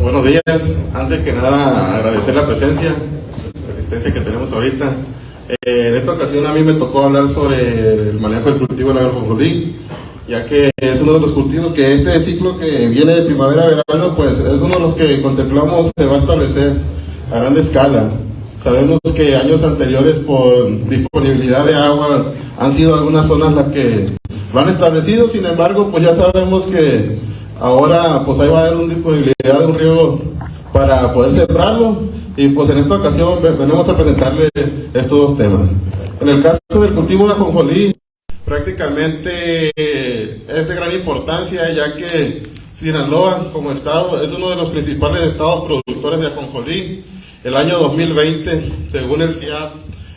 Buenos días. Antes que nada, agradecer la presencia, la asistencia que tenemos ahorita. En esta ocasión a mí me tocó hablar sobre el manejo del cultivo del ajonjolí, ya que es uno de los cultivos que este ciclo que viene de primavera a verano, pues es uno de los que contemplamos se va a establecer a gran escala. Sabemos que años anteriores, por disponibilidad de agua, han sido algunas zonas las que lo han establecido. Sin embargo, pues ya sabemos que ahora pues ahí va a haber una disponibilidad de un riego para poder sembrarlo, y pues en esta ocasión venimos a presentarle estos dos temas. En el caso del cultivo de ajonjolí, prácticamente es de gran importancia, ya que Sinaloa como estado es uno de los principales estados productores de ajonjolí. El año 2020, según el CIAP,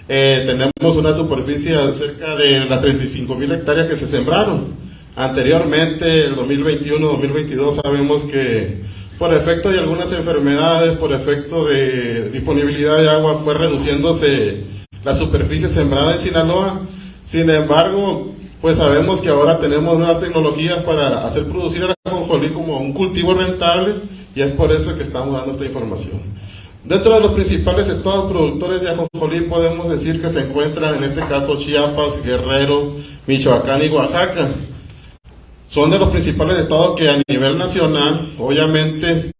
tenemos una superficie de cerca de las 35,000 hectáreas que se sembraron. Anteriormente, el 2021-2022, sabemos que por efecto de algunas enfermedades, por efecto de disponibilidad de agua, fue reduciéndose la superficie sembrada en Sinaloa. Sin embargo, pues sabemos que ahora tenemos nuevas tecnologías para hacer producir el ajonjolí como un cultivo rentable, y es por eso que estamos dando esta información. Dentro de los principales estados productores de ajonjolí podemos decir que se encuentran, en este caso, Chiapas, Guerrero, Michoacán y Oaxaca. Son de los principales estados que a nivel nacional, obviamente,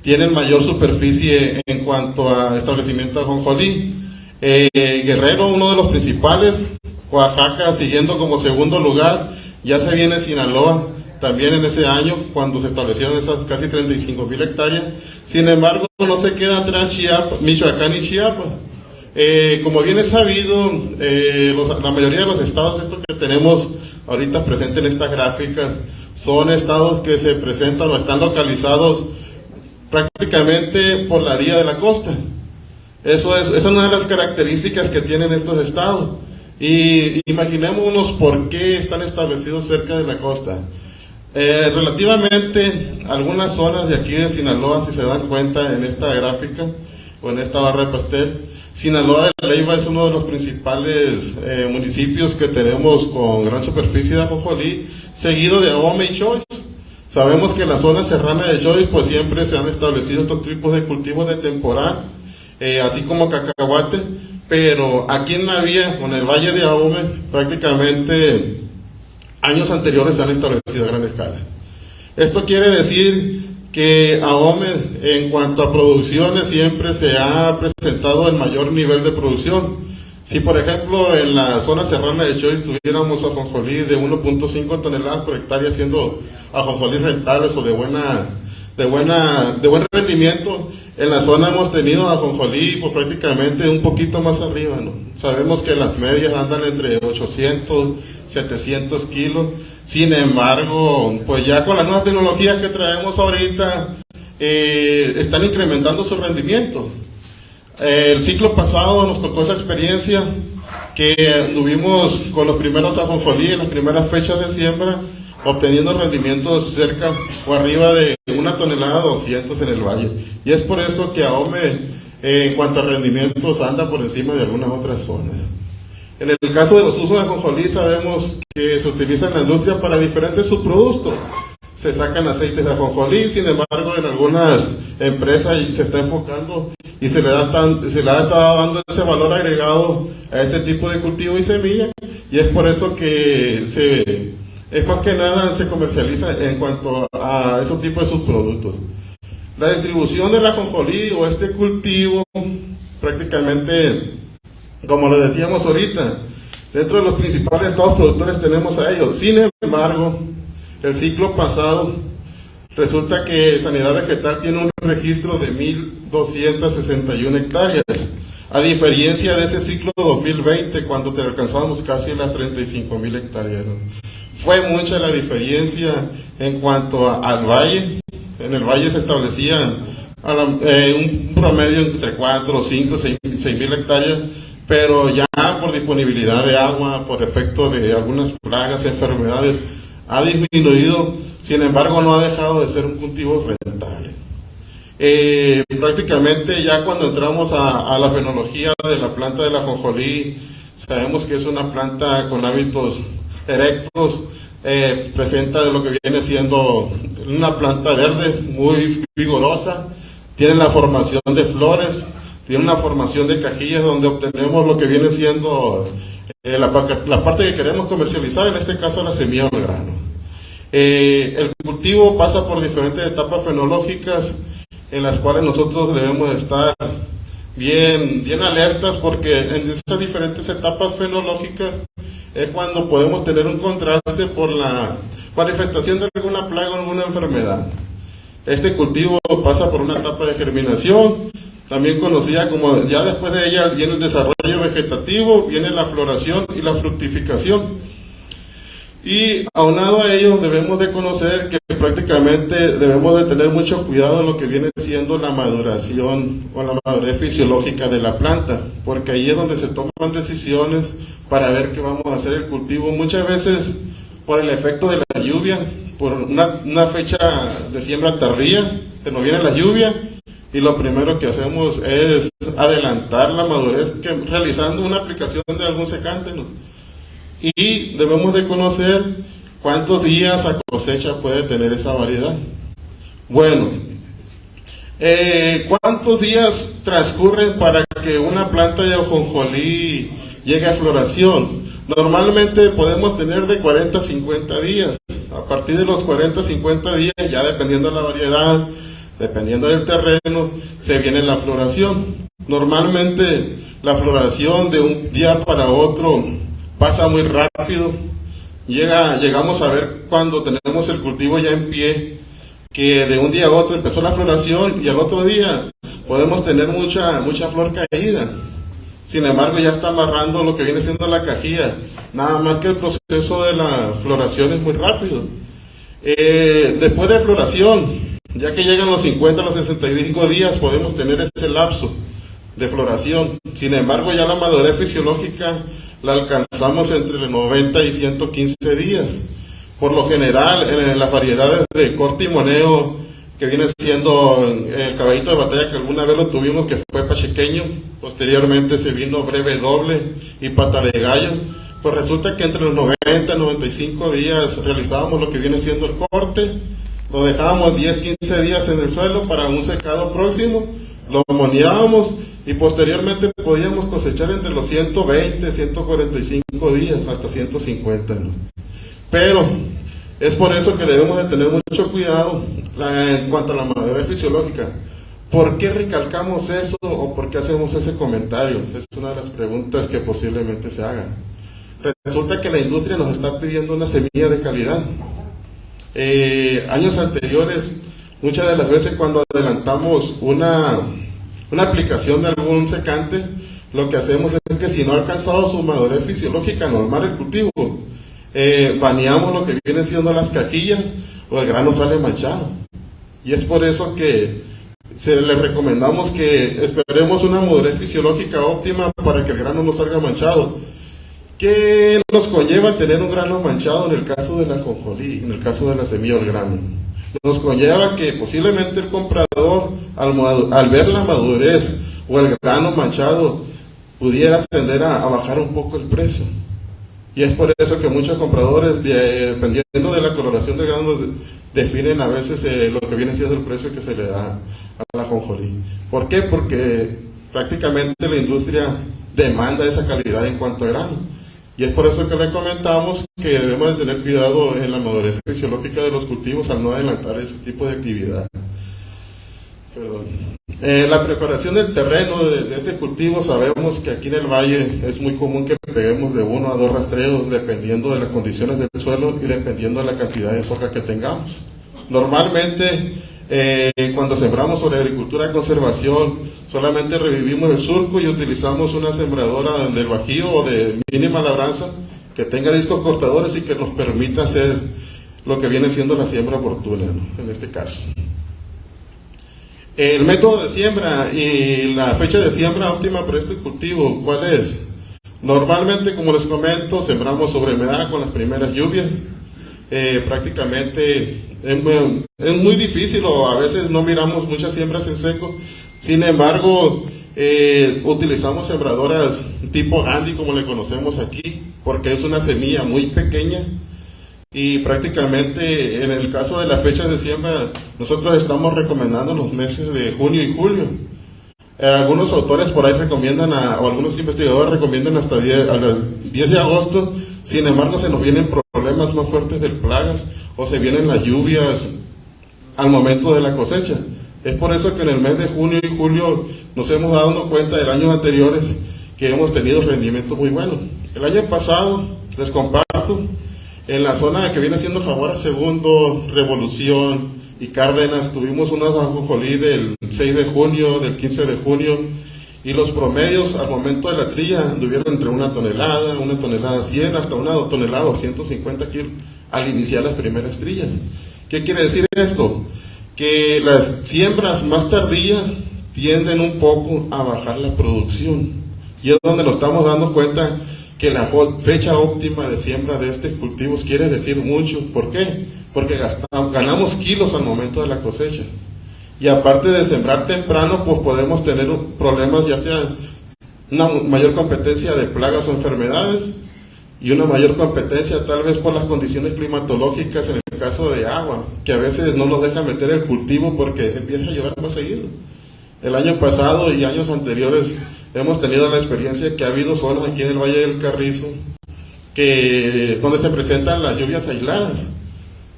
tienen mayor superficie en cuanto a establecimiento de ajonjolí. Guerrero, uno de los principales, Oaxaca siguiendo como segundo lugar, ya se viene Sinaloa también en ese año, cuando se establecieron esas casi 35,000 hectáreas. Sin embargo, no se queda atrás Chiapas, Michoacán y Chiapas. Como bien es sabido, la mayoría de los estados, estos que tenemos ahorita presentes en estas gráficas, son estados que se presentan o están localizados prácticamente por la orilla de la costa. Esa es una de las características que tienen estos estados. Y imaginémonos por qué están establecidos cerca de la costa. Relativamente, algunas zonas de aquí de Sinaloa, si se dan cuenta en esta gráfica o en esta barra de pastel, Sinaloa de Leyva es uno de los principales municipios que tenemos con gran superficie de ajonjolí, seguido de Ahome y Choix. Sabemos que en la zona serrana de Choix pues siempre se han establecido estos tipos de cultivos de temporal, así como cacahuate, pero aquí en la vía, en el valle de Ahome, prácticamente años anteriores se han establecido a gran escala. Esto quiere decir que Ahome, en cuanto a producciones, siempre se ha presentado el mayor nivel de producción. Si por ejemplo en la zona serrana de Choix tuviéramos ajonjolí de 1.5 toneladas por hectárea, siendo ajonjolí rentables o de buen rendimiento, en la zona hemos tenido ajonjolí pues prácticamente un poquito más arriba, ¿no? Sabemos que las medias andan entre 800, 700 kilos. Sin embargo, pues ya con las nuevas tecnologías que traemos ahorita, están incrementando su rendimiento. El ciclo pasado nos tocó esa experiencia que tuvimos con los primeros ajonjolí en las primeras fechas de siembra, obteniendo rendimientos cerca o arriba de 1 tonelada 200 en el valle. Y es por eso que Ahome, en cuanto a rendimientos, anda por encima de algunas otras zonas. En el caso de los usos de ajonjolí, sabemos que se utiliza en la industria para diferentes subproductos. Se sacan aceites de ajonjolí, sin embargo, en algunas empresas se está enfocando y se le ha estado dando ese valor agregado a este tipo de cultivo y semilla, y es por eso que es más que nada se comercializa en cuanto a esos tipos de subproductos. La distribución del ajonjolí o este cultivo, prácticamente, como lo decíamos ahorita, dentro de los principales estados productores tenemos a ellos. Sin embargo, el ciclo pasado resulta que Sanidad Vegetal tiene un registro de 1,261 hectáreas, a diferencia de ese ciclo 2020, cuando te alcanzábamos casi las 35,000 hectáreas, ¿no? Fue mucha la diferencia en cuanto al valle. En el valle se establecían un promedio entre 4, 5, 6,000 hectáreas, pero ya por disponibilidad de agua, por efecto de algunas plagas, enfermedades, ha disminuido. Sin embargo, no ha dejado de ser un cultivo rentable. Prácticamente ya cuando entramos a la fenología de la planta del ajonjolí, sabemos que es una planta con hábitos erectos, presenta de lo que viene siendo una planta verde muy vigorosa, tiene la formación de flores, tiene una formación de cajillas donde obtenemos lo que viene siendo la parte que queremos comercializar, en este caso la semilla o el grano. El cultivo pasa por diferentes etapas fenológicas en las cuales nosotros debemos estar bien alertas, porque en esas diferentes etapas fenológicas es cuando podemos tener un contraste por la manifestación de alguna plaga o alguna enfermedad. Este cultivo pasa por una etapa de germinación, también conocida como, ya después de ella viene el desarrollo vegetativo, viene la floración y la fructificación. Y aunado a ello debemos de conocer que prácticamente debemos de tener mucho cuidado en lo que viene siendo la maduración o la madurez fisiológica de la planta, porque ahí es donde se toman decisiones para ver qué vamos a hacer el cultivo. Muchas veces por el efecto de la lluvia, por una fecha de siembra tardía, se nos viene la lluvia y lo primero que hacemos es adelantar la madurez realizando una aplicación de algún secante, ¿no? Y debemos de conocer cuántos días a cosecha puede tener esa variedad. Bueno, ¿cuántos días transcurren para que una planta de ajonjolí llegue a floración? Normalmente podemos tener de 40 a 50 días. A partir de los 40 a 50 días, ya dependiendo de la variedad, dependiendo del terreno, se viene la floración. Normalmente la floración de un día para otro pasa muy rápido. Llegamos a ver cuando tenemos el cultivo ya en pie, que de un día a otro empezó la floración y al otro día podemos tener mucha flor caída. Sin embargo, ya está amarrando lo que viene siendo la cajilla. Nada más que el proceso de la floración es muy rápido. Después de floración, ya que llegan los 50 a los 65 días, podemos tener ese lapso de floración. Sin embargo, ya la madurez fisiológica la alcanzamos entre los 90 y 115 días. Por lo general, en las variedades de corte y moneo, que viene siendo el caballito de batalla que alguna vez lo tuvimos, que fue pachequeño, posteriormente se vino breve doble y pata de gallo, pues resulta que entre los 90 y 95 días realizábamos lo que viene siendo el corte, lo dejábamos 10-15 días en el suelo para un secado próximo, lo moneábamos y posteriormente podíamos cosechar entre los 120, 145 días, hasta 150, ¿no? Pero es por eso que debemos de tener mucho cuidado en cuanto a la madurez fisiológica. ¿Por qué recalcamos eso o por qué hacemos ese comentario? Es una de las preguntas que posiblemente se hagan. Resulta que la industria nos está pidiendo una semilla de calidad. Años anteriores, muchas de las veces cuando adelantamos una aplicación de algún secante, lo que hacemos es que si no ha alcanzado su madurez fisiológica normal el cultivo, baneamos lo que viene siendo las cajillas o el grano sale manchado. Y es por eso que se le recomendamos que esperemos una madurez fisiológica óptima para que el grano no salga manchado. ¿Qué nos conlleva tener un grano manchado en el caso de la ajonjolí, en el caso de la semilla o el grano? Nos conlleva que posiblemente el comprador, al ver la madurez o el grano manchado, pudiera tender a bajar un poco el precio. Y es por eso que muchos compradores, dependiendo de la coloración del grano, definen a veces lo que viene siendo el precio que se le da a la ajonjolí. ¿Por qué? Porque prácticamente la industria demanda esa calidad en cuanto a grano. Y es por eso que le comentamos que debemos de tener cuidado en la madurez fisiológica de los cultivos al no adelantar ese tipo de actividad. La preparación del terreno de este cultivo, sabemos que aquí en el valle es muy común que peguemos de 1 a 2 rastreos dependiendo de las condiciones del suelo y dependiendo de la cantidad de soja que tengamos. Normalmente cuando sembramos sobre agricultura de conservación solamente revivimos el surco y utilizamos una sembradora del bajío o de mínima labranza que tenga discos cortadores y que nos permita hacer lo que viene siendo la siembra oportuna, ¿no? En este caso. El método de siembra y la fecha de siembra óptima para este cultivo, ¿cuál es? Normalmente, como les comento, sembramos sobre humedad con las primeras lluvias. Prácticamente es muy difícil o a veces no miramos muchas siembras en seco. Sin embargo, utilizamos sembradoras tipo Gandhi, como le conocemos aquí, porque es una semilla muy pequeña y prácticamente en el caso de las fechas de siembra, nosotros estamos recomendando los meses de junio y julio. Algunos autores por ahí recomiendan, o algunos investigadores recomiendan hasta el 10 de agosto, sin embargo se nos vienen problemas más fuertes de plagas, o se vienen las lluvias al momento de la cosecha. Es por eso que en el mes de junio y julio nos hemos dado cuenta de años anteriores que hemos tenido rendimientos muy buenos. El año pasado, les comparto, en la zona que viene siendo Jaguara Segundo, Revolución y Cárdenas, tuvimos una ajonjolí del 6 de junio, del 15 de junio, y los promedios al momento de la trilla anduvieron entre una tonelada 100, hasta una tonelada 250 kilos al iniciar las primeras trillas. ¿Qué quiere decir esto? Que las siembras más tardías tienden un poco a bajar la producción, y es donde nos estamos dando cuenta que la fecha óptima de siembra de estos cultivos quiere decir mucho. ¿Por qué? Porque ganamos kilos al momento de la cosecha, y aparte de sembrar temprano, pues podemos tener problemas, ya sea una mayor competencia de plagas o enfermedades, y una mayor competencia tal vez por las condiciones climatológicas en el caso de agua, que a veces no nos deja meter el cultivo porque empieza a llover más seguido. El año pasado y años anteriores hemos tenido la experiencia que ha habido zonas aquí en el Valle del Carrizo donde se presentan las lluvias aisladas.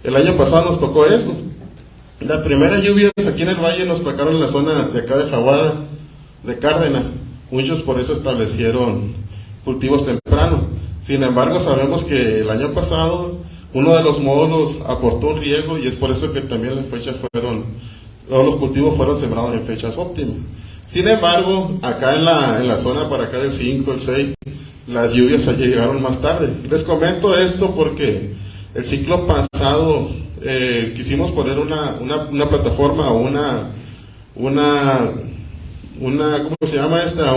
El año pasado nos tocó eso. Las primeras lluvias aquí en el valle nos tocaron en la zona de acá de Jaguara, de Cárdenas. Muchos por eso establecieron cultivos temprano. Sin embargo, sabemos que el año pasado uno de los módulos aportó un riego, y es por eso que también las fechas los cultivos fueron sembrados en fechas óptimas. Sin embargo, acá en la zona para acá del 5, el 6, las lluvias llegaron más tarde. Les comento esto porque el ciclo pasado quisimos poner una plataforma o ¿cómo se llama esta?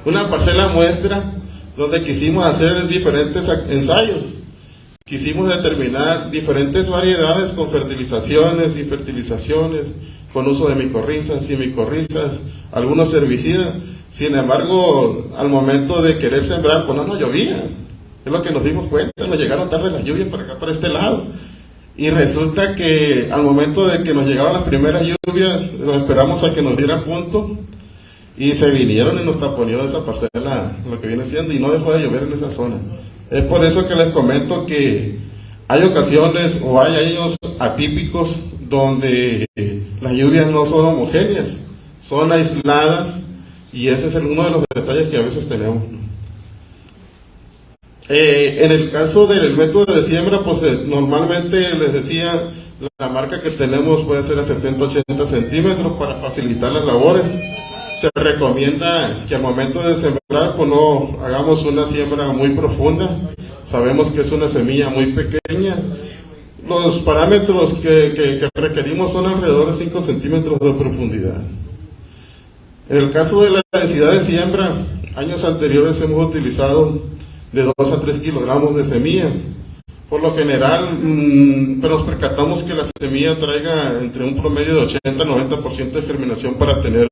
Una parcela muestra donde quisimos hacer diferentes ensayos. Quisimos determinar diferentes variedades con fertilizaciones y fertilizaciones, con uso de micorrizas y micorrizas, algunos herbicidas. Sin embargo, al momento de querer sembrar, pues no llovía. Es lo que nos dimos cuenta, nos llegaron tarde las lluvias para acá, para este lado. Y resulta que al momento de que nos llegaban las primeras lluvias, nos esperamos a que nos diera punto, y se vinieron y nos taponeó esa parcela, lo que viene siendo, y no dejó de llover en esa zona. Es por eso que les comento que hay ocasiones o hay años atípicos donde las lluvias no son homogéneas, son aisladas, y ese es uno de los detalles que a veces tenemos. En el caso del método de siembra, pues normalmente les decía, la marca que tenemos puede ser a 70-80 centímetros para facilitar las labores. Se recomienda que al momento de sembrar, pues no hagamos una siembra muy profunda. Sabemos que es una semilla muy pequeña. Los parámetros que requerimos son alrededor de 5 centímetros de profundidad. En el caso de la densidad de siembra, años anteriores hemos utilizado de 2 a 3 kilogramos de semilla. Por lo general, pero nos percatamos que la semilla traiga entre un promedio de 80-90% de germinación para tener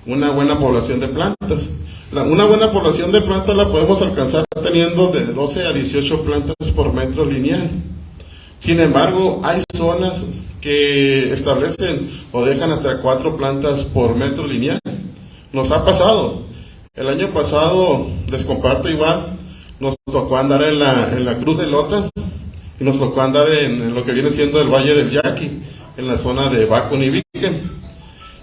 una buena población de plantas. Una buena población de plantas la podemos alcanzar teniendo de 12 a 18 plantas por metro lineal. Sin embargo, hay zonas que establecen o dejan hasta 4 plantas por metro lineal. Nos ha pasado. El año pasado, les comparto igual, nos tocó andar en la Cruz de Lota, y nos tocó andar en lo que viene siendo el Valle del Yaqui, en la zona de Bacon y Viken.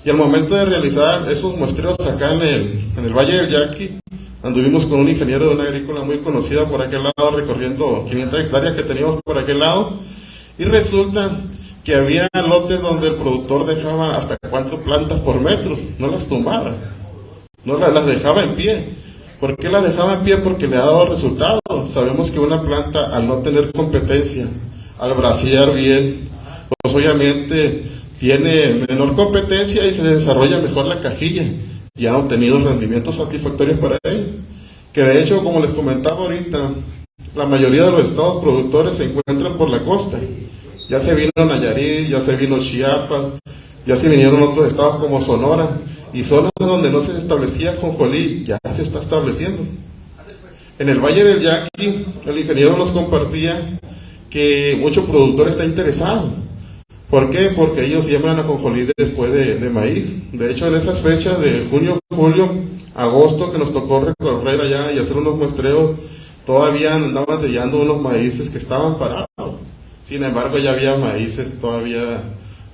Y al momento de realizar esos muestreos acá en el Valle del Yaqui, anduvimos con un ingeniero de una agrícola muy conocida por aquel lado, recorriendo 500 hectáreas que teníamos por aquel lado, y resulta que había lotes donde el productor dejaba hasta 4 plantas por metro, no las tumbaba, no las dejaba en pie. ¿Por qué las dejaba en pie? Porque le ha dado resultados. Sabemos que una planta, al no tener competencia, al bracear bien, pues obviamente tiene menor competencia y se desarrolla mejor la cajilla, y han obtenido rendimientos satisfactorios para ella. Que de hecho, como les comentaba ahorita, la mayoría de los estados productores se encuentran por la costa. Ya se vino Nayarit, ya se vino Chiapas, ya se vinieron otros estados como Sonora, y zonas donde no se establecía ajonjolí ya se está estableciendo. En el Valle del Yaqui, el ingeniero nos compartía que mucho productor está interesado. ¿Por qué? Porque ellos siembran ajonjolí después de maíz. De hecho, en esas fechas de junio, julio, agosto, que nos tocó recorrer allá y hacer unos muestreos, todavía andaban trillando unos maíces que estaban parados. Sin embargo, ya había maíces todavía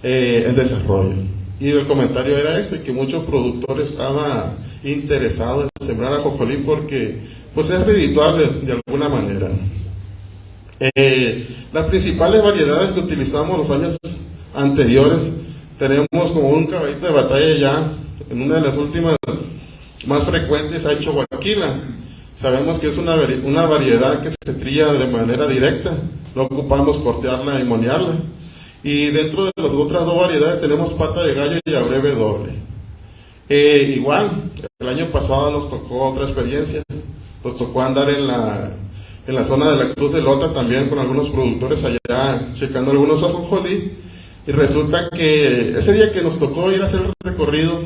en desarrollo. Y el comentario era ese, que muchos productores estaban interesados en sembrar ajonjolí porque pues es redituable de alguna manera. Las principales variedades que utilizamos los años anteriores, tenemos como un caballito de batalla ya, en una de las últimas más frecuentes, hay Choaquila. Sabemos que es una variedad que se trilla de manera directa, no ocupamos cortearla y monearla. Y dentro de las otras dos variedades tenemos pata de gallo y abreve doble. Igual, el año pasado nos tocó otra experiencia, nos tocó andar en la zona de la Cruz de Lota también con algunos productores allá checando algunos ajonjolí, y resulta que ese día que nos tocó ir a hacer el recorrido,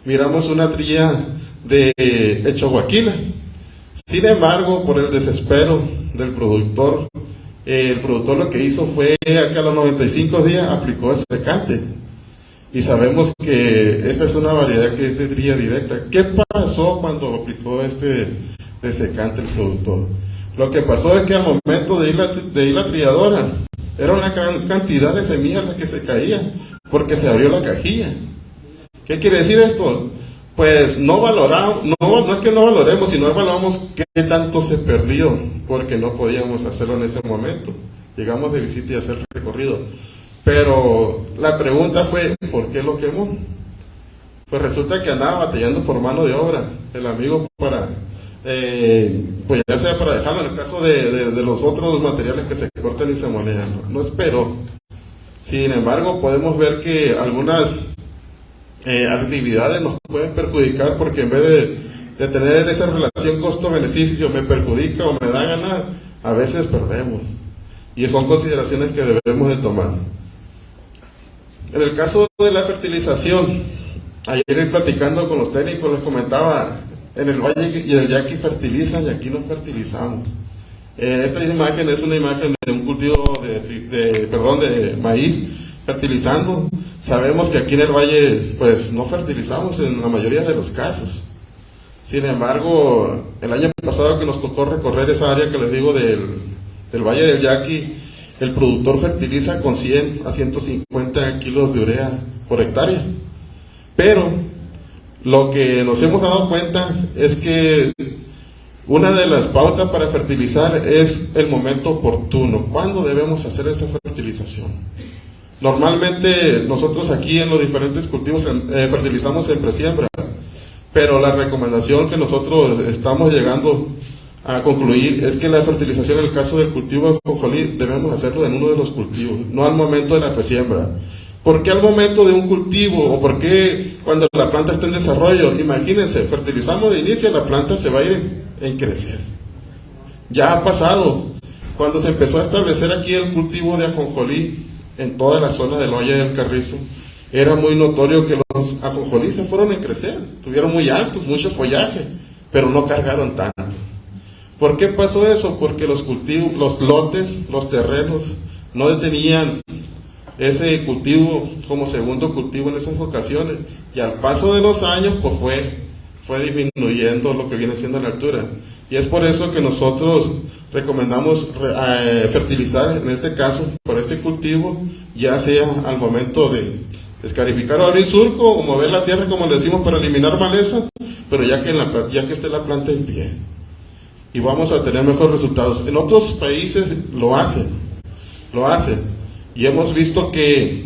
miramos una trilla de Choaquila. Sin embargo, por el desespero del productor, el productor lo que hizo fue que a los 95 días aplicó ese secante. Y sabemos que esta es una variedad que es de trilla directa. ¿Qué pasó cuando aplicó este desecante el productor? Lo que pasó es que al momento de ir la trilladora, era una gran cantidad de semillas la que se caía, porque se abrió la cajilla. ¿Qué quiere decir esto? Pues no valoramos, no es que no valoremos, sino valoramos qué tanto se perdió, porque no podíamos hacerlo en ese momento. Llegamos de visita y hacer el recorrido. Pero la pregunta fue, ¿por qué lo quemó? Pues resulta que andaba batallando por mano de obra, el amigo para, pues ya sea para dejarlo, en el caso de los otros materiales que se cortan y se monean, no esperó. Sin embargo, podemos ver que algunas actividades nos pueden perjudicar, porque en vez de tener esa relación costo-beneficio, me perjudica o me da ganar, a veces perdemos. Y son consideraciones que debemos de tomar. En el caso de la fertilización, ayer platicando con los técnicos les comentaba, en el Valle y el Yaqui fertilizan y aquí no fertilizamos. Esta imagen es una imagen de un cultivo de maíz fertilizando. Sabemos que aquí en el Valle pues no fertilizamos en la mayoría de los casos. Sin embargo, el año pasado que nos tocó recorrer esa área que les digo del Valle del Yaqui, el productor fertiliza con 100 a 150 kilos de urea por hectárea. Pero lo que nos hemos dado cuenta es que una de las pautas para fertilizar es el momento oportuno. ¿Cuándo debemos hacer esa fertilización? Normalmente nosotros aquí en los diferentes cultivos fertilizamos en presiembra, pero la recomendación que nosotros estamos llegando a concluir es que la fertilización en el caso del cultivo de ajonjolí debemos hacerlo en uno de los cultivos, no al momento de la presiembra. ¿Por qué al momento de un cultivo? ¿O por qué cuando la planta está en desarrollo? Imagínense, fertilizamos de inicio, la planta se va a ir en crecer. Ya ha pasado. Cuando se empezó a establecer aquí el cultivo de ajonjolí en toda la zona del Valle del Carrizo, era muy notorio que los ajonjolí se fueron en crecer, tuvieron muy altos, mucho follaje, pero no cargaron tanto. ¿Por qué pasó eso? Porque los cultivos, los lotes, los terrenos no tenían ese cultivo como segundo cultivo en esas ocasiones, y al paso de los años pues fue disminuyendo lo que viene siendo la altura, y es por eso que nosotros recomendamos fertilizar, en este caso, por este cultivo, ya sea al momento de escarificar o abrir surco o mover la tierra, como le decimos, para eliminar maleza, pero ya que esté la planta en pie, y vamos a tener mejores resultados. En otros países lo hacen, y hemos visto que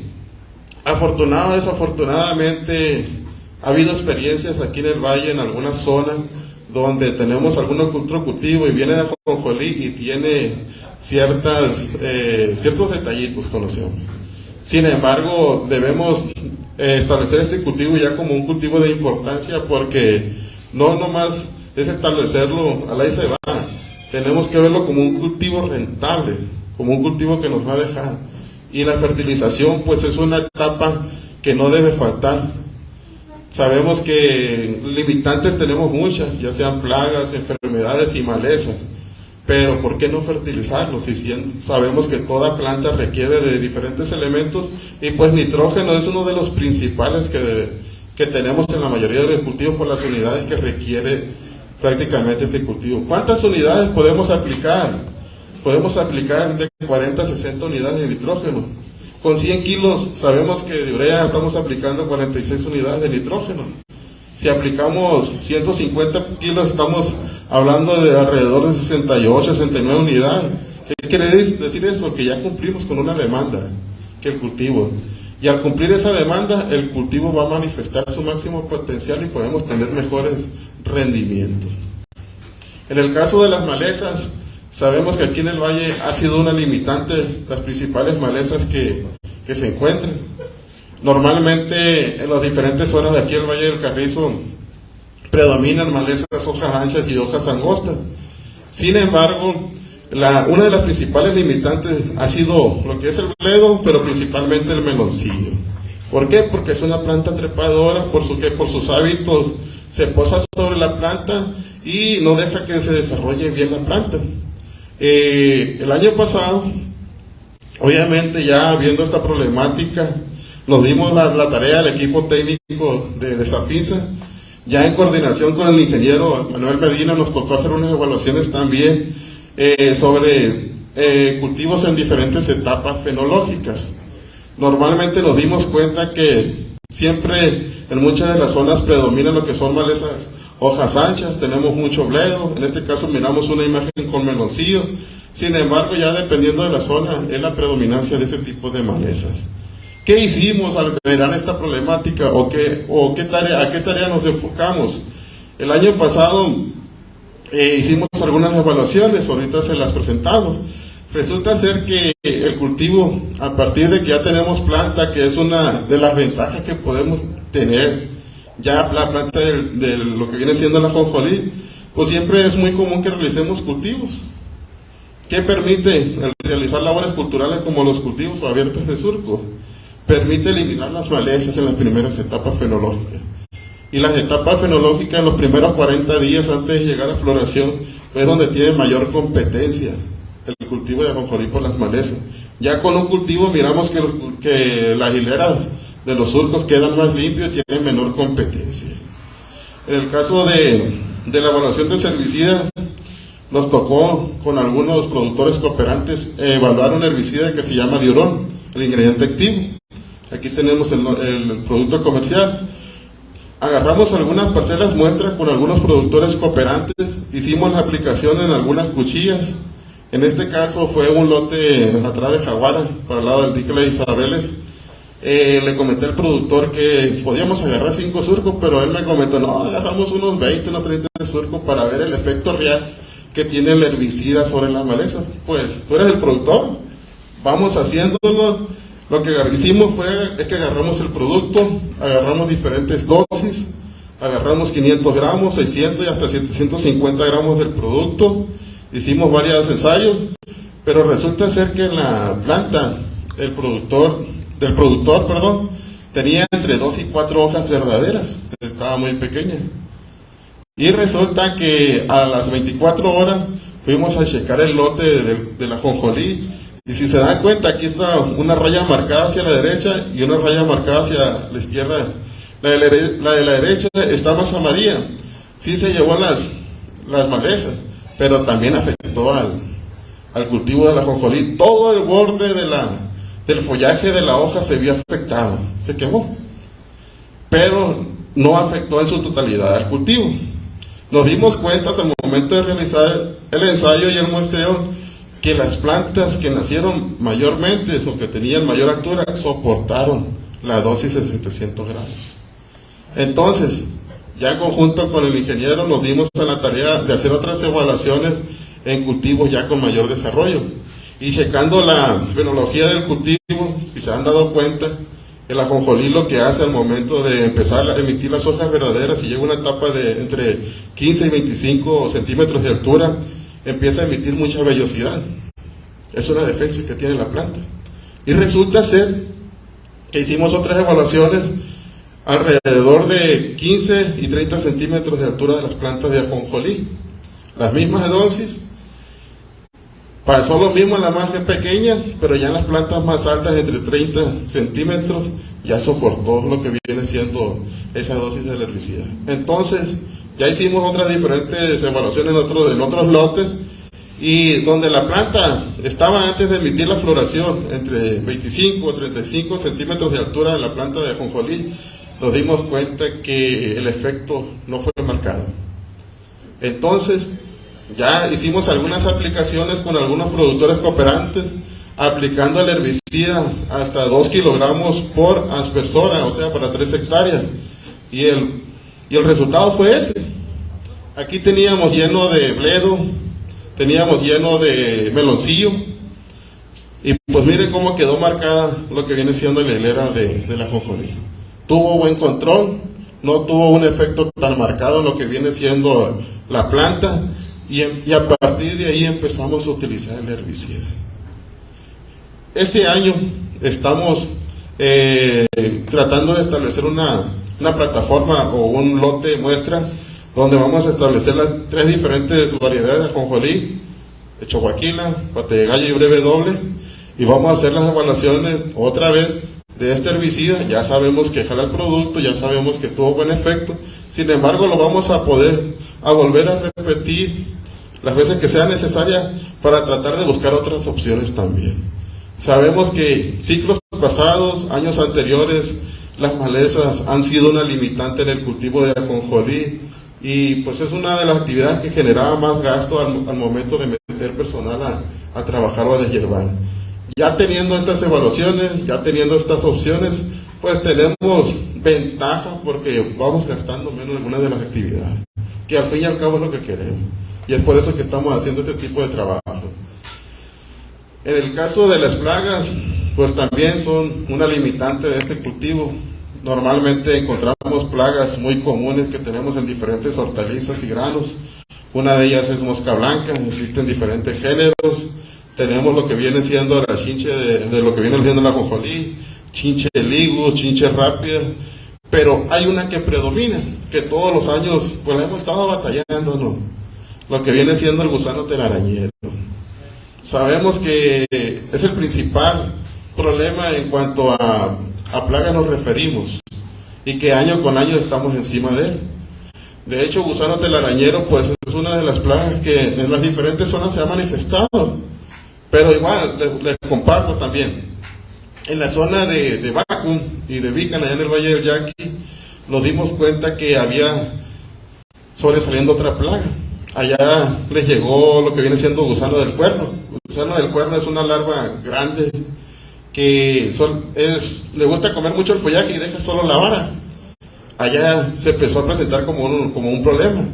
afortunado o desafortunadamente ha habido experiencias aquí en el Valle, en algunas zonas, donde tenemos algún otro cultivo y viene de ajonjolí y tiene ciertos detallitos, conocemos. Sin embargo, debemos establecer este cultivo ya como un cultivo de importancia, porque no nomás es establecerlo, al ahí se va. Tenemos que verlo como un cultivo rentable, como un cultivo que nos va a dejar. Y la fertilización pues es una etapa que no debe faltar. Sabemos que limitantes tenemos muchas, ya sean plagas, enfermedades y malezas, pero ¿por qué no fertilizarlos? Si sabemos que toda planta requiere de diferentes elementos y pues nitrógeno es uno de los principales que tenemos en la mayoría de los cultivos por las unidades que requiere prácticamente este cultivo. ¿Cuántas unidades podemos aplicar? Podemos aplicar de 40 a 60 unidades de nitrógeno. Con 100 kilos sabemos que de urea estamos aplicando 46 unidades de nitrógeno. Si aplicamos 150 kilos estamos hablando de alrededor de 68, 69 unidades. ¿Qué quiere decir eso? Que ya cumplimos con una demanda que el cultivo. Y al cumplir esa demanda, el cultivo va a manifestar su máximo potencial y podemos tener mejores rendimientos. En el caso de las malezas, sabemos que aquí en el valle ha sido una limitante las principales malezas que se encuentran. Normalmente en las diferentes zonas de aquí del Valle del Carrizo predominan malezas, hojas anchas y hojas angostas. Sin embargo, una de las principales limitantes ha sido lo que es el bledo, pero principalmente el meloncillo. ¿Por qué? Porque es una planta trepadora, por sus hábitos se posa sobre la planta y no deja que se desarrolle bien la planta. El año pasado, obviamente ya viendo esta problemática, nos dimos la tarea al equipo técnico de Safinsa, ya en coordinación con el ingeniero Manuel Medina nos tocó hacer unas evaluaciones también sobre cultivos en diferentes etapas fenológicas. Normalmente nos dimos cuenta que siempre en muchas de las zonas predomina lo que son malezas, hojas anchas, tenemos mucho bledo, en este caso miramos una imagen con meloncillo. Sin embargo, ya dependiendo de la zona, es la predominancia de ese tipo de malezas. ¿Qué hicimos al ver esta problemática a qué tarea nos enfocamos? El año pasado hicimos algunas evaluaciones, ahorita se las presentamos. Resulta ser que el cultivo, a partir de que ya tenemos planta, que es una de las ventajas que podemos tener, ya la planta de lo que viene siendo la ajonjolí, pues siempre es muy común que realicemos cultivos. ¿Qué permite el realizar labores culturales como los cultivos o abiertos de surco? Permite eliminar las malezas en las primeras etapas fenológicas. Y las etapas fenológicas en los primeros 40 días antes de llegar a floración es donde tiene mayor competencia el cultivo de ajonjolí por las malezas. Ya con un cultivo miramos que las hileras de los surcos quedan más limpios y tienen menor competencia. En el caso de la evaluación de herbicida, nos tocó con algunos productores cooperantes evaluar un herbicida que se llama diurón, el ingrediente activo. Aquí tenemos el producto comercial. Agarramos algunas parcelas muestras con algunos productores cooperantes, hicimos la aplicación en algunas cuchillas. En este caso fue un lote atrás de Jaguara, para el lado del dique de Isabeles. Le comenté al productor que podíamos agarrar 5 surcos, pero él me comentó, no, agarramos unos 20, unos 30 surcos para ver el efecto real que tiene el herbicida sobre la maleza. Pues tú eres el productor, vamos haciéndolo. Lo que hicimos es que agarramos el producto, agarramos diferentes dosis, agarramos 500 gramos, 600 y hasta 750 gramos del producto, hicimos varios ensayos, pero resulta ser que en la planta del productor, tenía entre 2 y 4 hojas verdaderas, estaba muy pequeña. Y resulta que a las 24 horas fuimos a checar el lote de la ajonjolí. Y si se dan cuenta, aquí está una raya marcada hacia la derecha y una raya marcada hacia la izquierda. La de la derecha está más amarilla. Sí se llevó las malezas, pero también afectó al cultivo de la ajonjolí. Todo el borde del follaje de la hoja se vio afectado, se quemó. Pero no afectó en su totalidad al cultivo. Nos dimos cuenta al momento de realizar el ensayo y el muestreo que las plantas que nacieron mayormente, o que tenían mayor altura, soportaron la dosis de 700 gramos. Entonces, ya en conjunto con el ingeniero nos dimos a la tarea de hacer otras evaluaciones en cultivos ya con mayor desarrollo. Y checando la fenología del cultivo, si se han dado cuenta, el ajonjolí lo que hace al momento de empezar a emitir las hojas verdaderas, y llega una etapa de entre 15 y 25 centímetros de altura, empieza a emitir mucha vellosidad. Es una defensa que tiene la planta. Y resulta ser que hicimos otras evaluaciones alrededor de 15 y 30 centímetros de altura de las plantas de ajonjolí. Las mismas dosis. Pasó lo mismo en las más pequeñas, pero ya en las plantas más altas, entre 30 centímetros, ya soportó lo que viene siendo esa dosis del herbicida. Entonces, ya hicimos otras diferentes evaluaciones en otros lotes, y donde la planta estaba antes de emitir la floración, entre 25 o 35 centímetros de altura de la planta de ajonjolí, nos dimos cuenta que el efecto no fue marcado. Entonces, ya hicimos algunas aplicaciones con algunos productores cooperantes, aplicando el herbicida hasta 2 kilogramos por aspersora, o sea, para 3 hectáreas. Y el resultado fue ese. Aquí teníamos lleno de bledo, teníamos lleno de meloncillo, y pues miren cómo quedó marcada lo que viene siendo la hilera de la ajonjolí. Tuvo buen control, no tuvo un efecto tan marcado en lo que viene siendo la planta, y a partir de ahí empezamos a utilizar el herbicida. Este año estamos tratando de establecer una plataforma o un lote de muestra donde vamos a establecer las 3 diferentes variedades de ajonjolí, choaquila, pate de gallo y breve doble, y vamos a hacer las evaluaciones otra vez de este herbicida. Ya sabemos que jala el producto, ya sabemos que tuvo buen efecto, sin embargo lo vamos a volver a repetir las veces que sea necesaria para tratar de buscar otras opciones también. Sabemos que ciclos pasados, años anteriores, las malezas han sido una limitante en el cultivo de ajonjolí, y pues es una de las actividades que generaba más gasto al momento de meter personal a trabajar o a deshiervar. Ya teniendo estas evaluaciones, ya teniendo estas opciones, pues tenemos ventaja porque vamos gastando menos en algunas de las actividades, que al fin y al cabo es lo que queremos, y es por eso que estamos haciendo este tipo de trabajo. En el caso de las plagas, pues también son una limitante de este cultivo. Normalmente encontramos plagas muy comunes que tenemos en diferentes hortalizas y granos. Una de ellas es mosca blanca, existen diferentes géneros. Tenemos lo que viene siendo la chinche de lo que viene siendo la ajonjolí, chinche ligus, chinche rápida, pero hay una que predomina, que todos los años pues la hemos estado batallando, ¿no? Lo que viene siendo el gusano telarañero. Sabemos que es el principal problema en cuanto a plaga nos referimos, y que año con año estamos encima de él. De hecho, gusano telarañero pues es una de las plagas que en las diferentes zonas se ha manifestado, pero igual les comparto también. En la zona de Bacum y de Vican, allá en el Valle del Yaqui, nos dimos cuenta que había sobresaliendo otra plaga. Allá les llegó lo que viene siendo gusano del cuerno. Gusano del cuerno es una larva grande que le gusta comer mucho el follaje y deja solo la vara. Allá se empezó a presentar como un problema.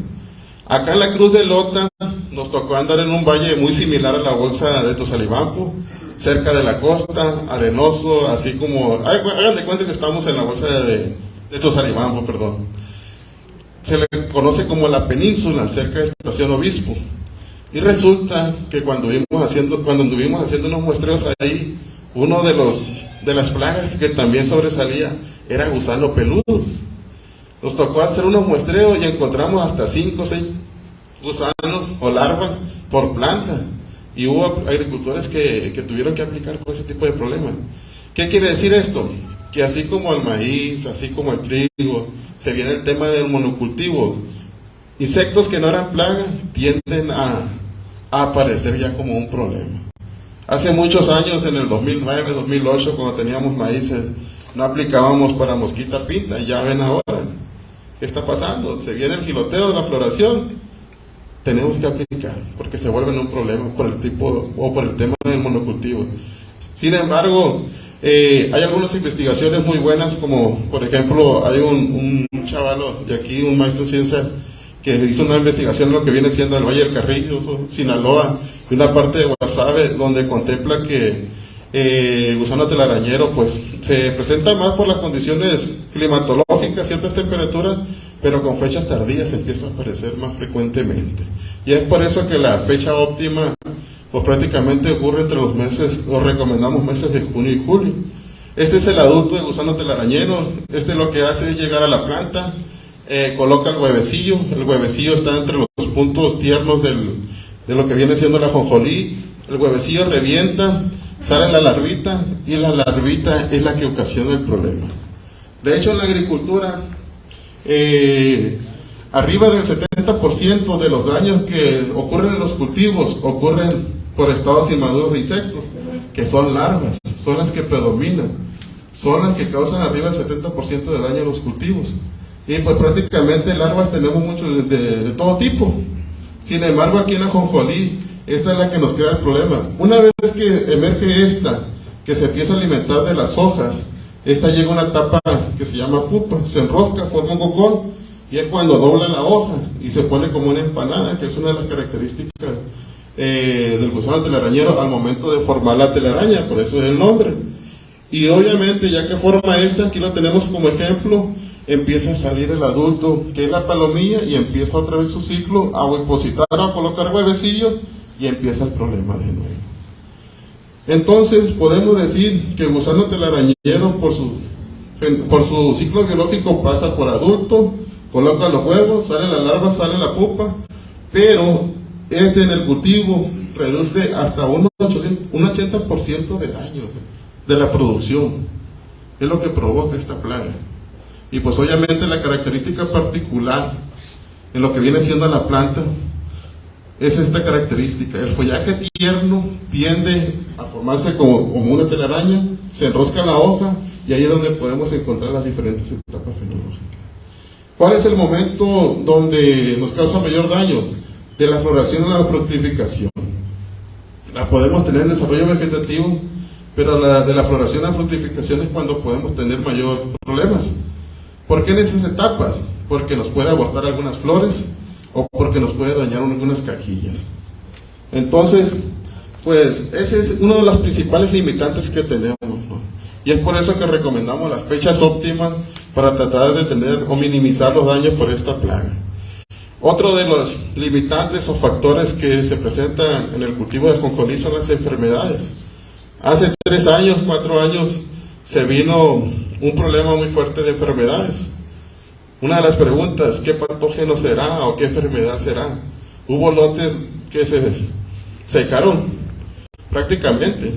Acá en la Cruz de Lota nos tocó andar en un valle muy similar a la bolsa de Tosalibampo, cerca de la costa, arenoso, así como, hagan de cuenta que estamos en la bolsa de Tosalibampo, perdón. Se le conoce como la península, cerca de Estación Obispo. Y resulta que cuando anduvimos haciendo unos muestreos ahí, uno de las plagas que también sobresalía era gusano peludo. Nos tocó hacer unos muestreos y encontramos hasta 5 o 6 gusanos o larvas por planta, y hubo agricultores que tuvieron que aplicar por ese tipo de problemas. ¿Qué quiere decir esto? Que así como el maíz, así como el trigo, se viene el tema del monocultivo. Insectos que no eran plaga tienden a aparecer ya como un problema. Hace muchos años, en el 2009, 2008, cuando teníamos maíces, no aplicábamos para mosquita pinta, y ya ven ahora, ¿qué está pasando? Se viene el giloteo de la floración, tenemos que aplicar, porque se vuelven un problema por el tema del monocultivo. Sin embargo, hay algunas investigaciones muy buenas, como por ejemplo, hay un chavalo de aquí, un maestro en ciencia, que hizo una investigación en lo que viene siendo el Valle del Carrillo, Sinaloa, y una parte de Guasave, donde contempla que gusano telarañero pues se presenta más por las condiciones climatológicas, ciertas temperaturas, pero con fechas tardías empieza a aparecer más frecuentemente. Y es por eso que la fecha óptima pues prácticamente ocurre entre los meses, o recomendamos meses de junio y julio. Este es el adulto de gusano telarañero. Este lo que hace es llegar a la planta, coloca el huevecillo está entre los puntos tiernos de lo que viene siendo la ajonjolí. El huevecillo revienta, sale la larvita, y la larvita es la que ocasiona el problema. De hecho, en la agricultura, arriba del 70% de los daños que ocurren en los cultivos ocurren por estados inmaduros de insectos, que son larvas, son las que predominan, son las que causan arriba del 70% de daño a los cultivos. Y pues prácticamente larvas tenemos muchos de todo tipo. Sin embargo, aquí en la ajonjolí, esta es la que nos crea el problema. Una vez que emerge esta, que se empieza a alimentar de las hojas, esta llega a una etapa que se llama pupa, se enrosca, forma un cocón, y es cuando dobla la hoja y se pone como una empanada, que es una de las características del gusano telarañero al momento de formar la telaraña, por eso es el nombre. Y obviamente, ya que forma esta, aquí lo tenemos como ejemplo, empieza a salir el adulto, que es la palomilla, y empieza otra vez su ciclo a ovipositar, a colocar huevecillos, y empieza el problema de nuevo. Entonces podemos decir que el gusano telarañero por su ciclo biológico pasa por adulto, coloca los huevos, sale la larva, sale la pupa, pero en el cultivo reduce hasta un 80% de daño de la producción. Es lo que provoca esta plaga. Y pues obviamente la característica particular en lo que viene siendo la planta es esta característica. El follaje tierno tiende a formarse como una telaraña, se enrosca la hoja, y ahí es donde podemos encontrar las diferentes etapas fenológicas. ¿Cuál es el momento donde nos causa mayor daño? De la floración a la fructificación. La podemos tener en desarrollo vegetativo, pero de la floración a la fructificación es cuando podemos tener mayor problemas. ¿Por qué en esas etapas? Porque nos puede abortar algunas flores, o porque nos puede dañar algunas cajillas. Entonces, pues ese es uno de los principales limitantes que tenemos, ¿no? Y es por eso que recomendamos las fechas óptimas para tratar de detener o minimizar los daños por esta plaga. Otro de los limitantes o factores que se presentan en el cultivo de ajonjolí son las enfermedades. Hace 3 años, 4 años, se vino un problema muy fuerte de enfermedades. Una de las preguntas, ¿qué patógeno será o qué enfermedad será? Hubo lotes que se secaron prácticamente,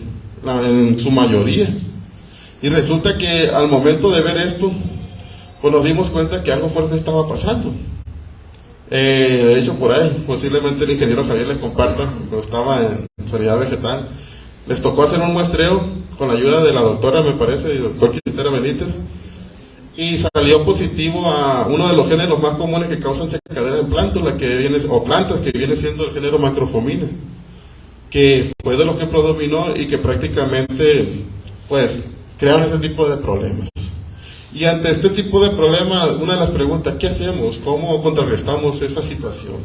en su mayoría. Y resulta que al momento de ver esto, pues nos dimos cuenta que algo fuerte estaba pasando. De hecho, por ahí, posiblemente el ingeniero Javier les comparta, cuando estaba en sanidad vegetal, les tocó hacer un muestreo con la ayuda de la doctora, me parece, y el doctor Quintero Benítez, y salió positivo a uno de los géneros más comunes que causan secadera en plantas, que viene siendo el género Macrofomina, que fue de los que predominó y que prácticamente pues crearon este tipo de problemas. Y ante este tipo de problemas, una de las preguntas, ¿qué hacemos? ¿Cómo contrarrestamos esa situación?